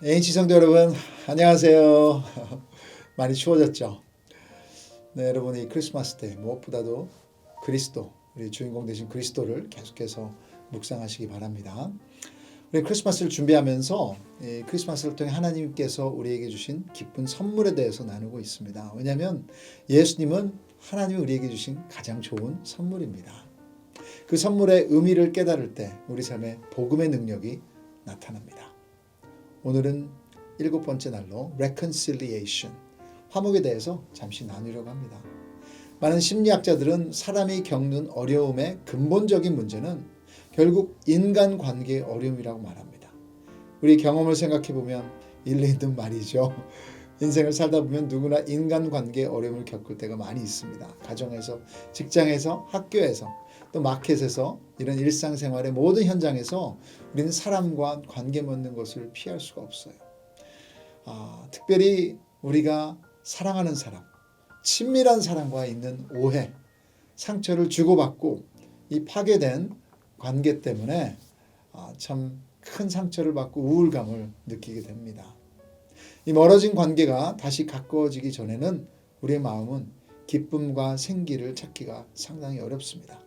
NH 성도 여러분, 안녕하세요. 많이 추워졌죠? 네, 여러분 이 크리스마스 때 무엇보다도 그리스도, 우리 주인공 되신 그리스도를 계속해서 묵상하시기 바랍니다. 우리 크리스마스를 준비하면서 이 크리스마스를 통해 하나님께서 우리에게 주신 기쁜 선물에 대해서 나누고 있습니다. 왜냐하면 예수님은 하나님이 우리에게 주신 가장 좋은 선물입니다. 그 선물의 의미를 깨달을 때 우리 삶에 복음의 능력이 나타납니다. 오늘은 7번째 날로 reconciliation, 화목에 대해서 잠시 나누려고 합니다. 많은 심리학자들은 사람이 겪는 어려움의 근본적인 문제는 결국 인간관계의 어려움이라고 말합니다. 우리 경험을 생각해 보면 일리 있는 말이죠. 인생을 살다 보면 누구나 인간관계의 어려움을 겪을 때가 많이 있습니다. 가정에서, 직장에서, 학교에서, 또 마켓에서 이런 일상생활의 모든 현장에서 우리는 사람과 관계 맺는 것을 피할 수가 없어요. 특별히 우리가 사랑하는 사람, 친밀한 사람과 있는 오해, 상처를 주고받고 이 파괴된 관계 때문에 참 큰 상처를 받고 우울감을 느끼게 됩니다. 이 멀어진 관계가 다시 가까워지기 전에는 우리의 마음은 기쁨과 생기를 찾기가 상당히 어렵습니다.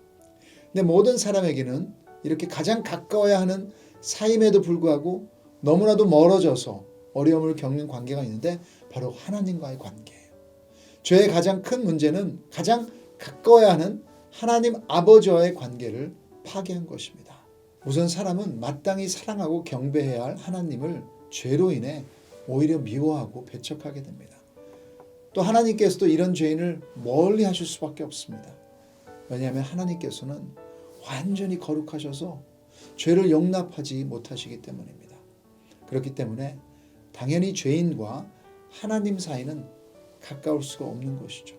근데 모든 사람에게는 이렇게 가장 가까워야 하는 사이임에도 불구하고 너무나도 멀어져서 어려움을 겪는 관계가 있는데 바로 하나님과의 관계예요. 죄의 가장 큰 문제는 가장 가까워야 하는 하나님 아버지와의 관계를 파괴한 것입니다. 우선 사람은 마땅히 사랑하고 경배해야 할 하나님을 죄로 인해 오히려 미워하고 배척하게 됩니다. 또 하나님께서도 이런 죄인을 멀리 하실 수밖에 없습니다. 왜냐하면 하나님께서는 완전히 거룩하셔서 죄를 용납하지 못하시기 때문입니다. 그렇기 때문에 당연히 죄인과 하나님 사이는 가까울 수가 없는 것이죠.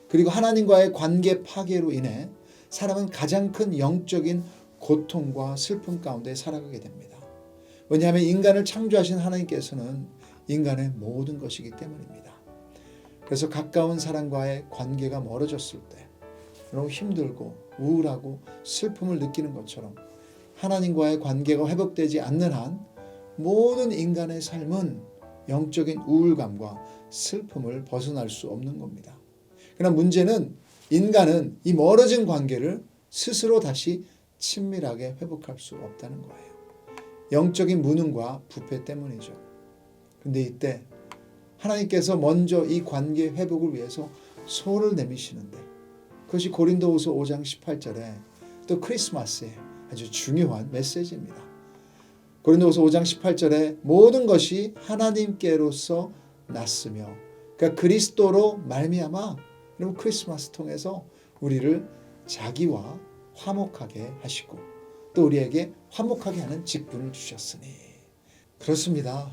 그리고 하나님과의 관계 파괴로 인해 사람은 가장 큰 영적인 고통과 슬픔 가운데 살아가게 됩니다. 왜냐하면 인간을 창조하신 하나님께서는 인간의 모든 것이기 때문입니다. 그래서 가까운 사람과의 관계가 멀어졌을 때 너무 힘들고 우울하고 슬픔을 느끼는 것처럼 하나님과의 관계가 회복되지 않는 한 모든 인간의 삶은 영적인 우울감과 슬픔을 벗어날 수 없는 겁니다. 그러나 문제는 인간은 이 멀어진 관계를 스스로 다시 친밀하게 회복할 수 없다는 거예요. 영적인 무능과 부패 때문이죠. 근데 이때 하나님께서 먼저 이 관계 회복을 위해서 손을 내미시는데 그것이 고린도후서 5장 18절에 또 크리스마스에 아주 중요한 메시지입니다. 고린도후서 5장 18절에 모든 것이 하나님께로서 났으며 그러니까 그리스도로 말미암아 그럼 크리스마스 통해서 우리를 자기와 화목하게 하시고 또 우리에게 화목하게 하는 직분을 주셨으니 그렇습니다.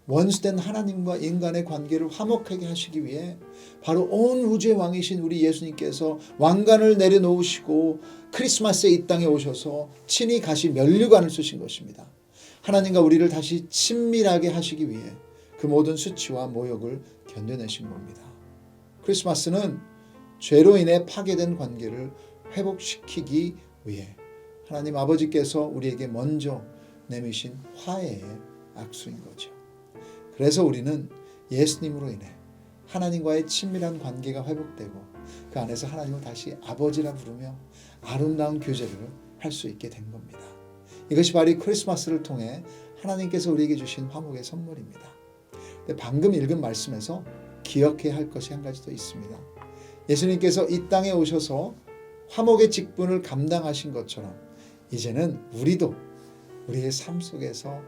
원수된 하나님과 인간의 관계를 화목하게 하시기 위해 바로 온 우주의 왕이신 우리 예수님께서 왕관을 내려놓으시고 크리스마스에 이 땅에 오셔서 친히 가시 면류관을 쓰신 것입니다. 하나님과 우리를 다시 친밀하게 하시기 위해 그 모든 수치와 모욕을 견뎌내신 겁니다. 크리스마스는 죄로 인해 파괴된 관계를 회복시키기 위해 하나님 아버지께서 우리에게 먼저 내미신 화해의 악수인 거죠. 그래서 우리는 예수님으로 인해 하나님과의 친밀한 관계가 회복되고 그 안에서 하나님을 다시 아버지라 부르며 아름다운 교제를 할 수 있게 된 겁니다. 이것이 바로 크리스마스를 통해 하나님께서 우리에게 주신 화목의 선물입니다. 방금 읽은 말씀에서 기억해야 할 것이 한 가지 더 있습니다. 예수님께서 이 땅에 오셔서 화목의 직분을 감당하신 것처럼 이제는 우리도 우리의 삶 속에서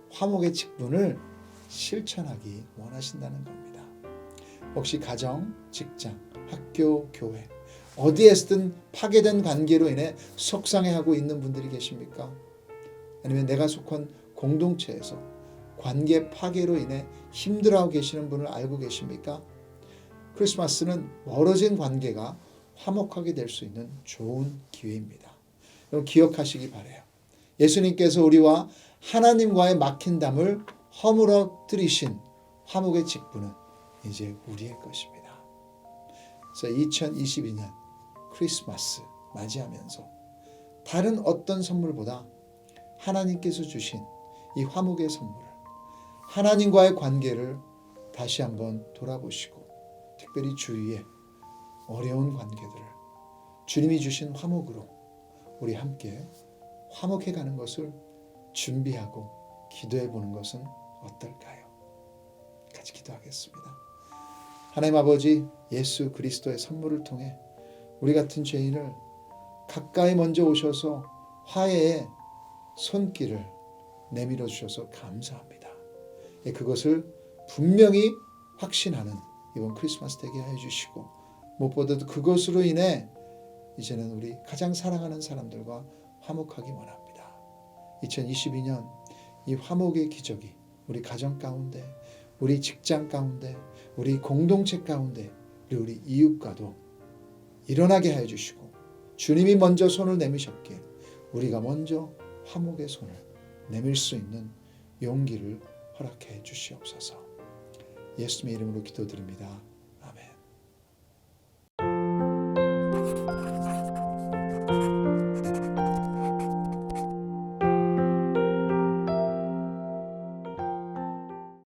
화목의 직분을 실천하기 원하신다는 겁니다. 혹시 가정, 직장, 학교, 교회 어디에서든 파괴된 관계로 인해 속상해하고 있는 분들이 계십니까? 아니면 내가 속한 공동체에서 관계 파괴로 인해 힘들어하고 계시는 분을 알고 계십니까? 크리스마스는 멀어진 관계가 화목하게 될 수 있는 좋은 기회입니다. 여러분 기억하시기 바라요. 예수님께서 우리와 하나님과의 막힌 담을 허물어뜨리신 화목의 직분은 이제 우리의 것입니다. 그래서 2022년 크리스마스 맞이하면서 다른 어떤 선물보다 하나님께서 주신 이 화목의 선물을 하나님과의 관계를 다시 한번 돌아보시고 특별히 주위에 어려운 관계들을 주님이 주신 화목으로 우리 함께 화목해 가는 것을 준비하고 기도해 보는 것은 어떨까요? 같이 기도하겠습니다. 하나님 아버지, 예수 그리스도의 선물을 통해 우리 같은 죄인을 가까이 먼저 오셔서 화해의 손길을 내밀어 주셔서 감사합니다. 그것을 분명히 확신하는 이번 크리스마스 되게 해 주시고 무엇보다도 그것으로 인해 이제는 우리 가장 사랑하는 사람들과 화목하기 원합니다. 2022년 이 화목의 기적이 우리 가정 가운데, 우리 직장 가운데, 우리 공동체 가운데, 그리고 우리 이웃과도 일어나게 해 주시고 주님이 먼저 손을 내미셨기에 우리가 먼저 화목의 손을 내밀 수 있는 용기를 허락해 주시옵소서. 예수님의 이름으로 기도드립니다.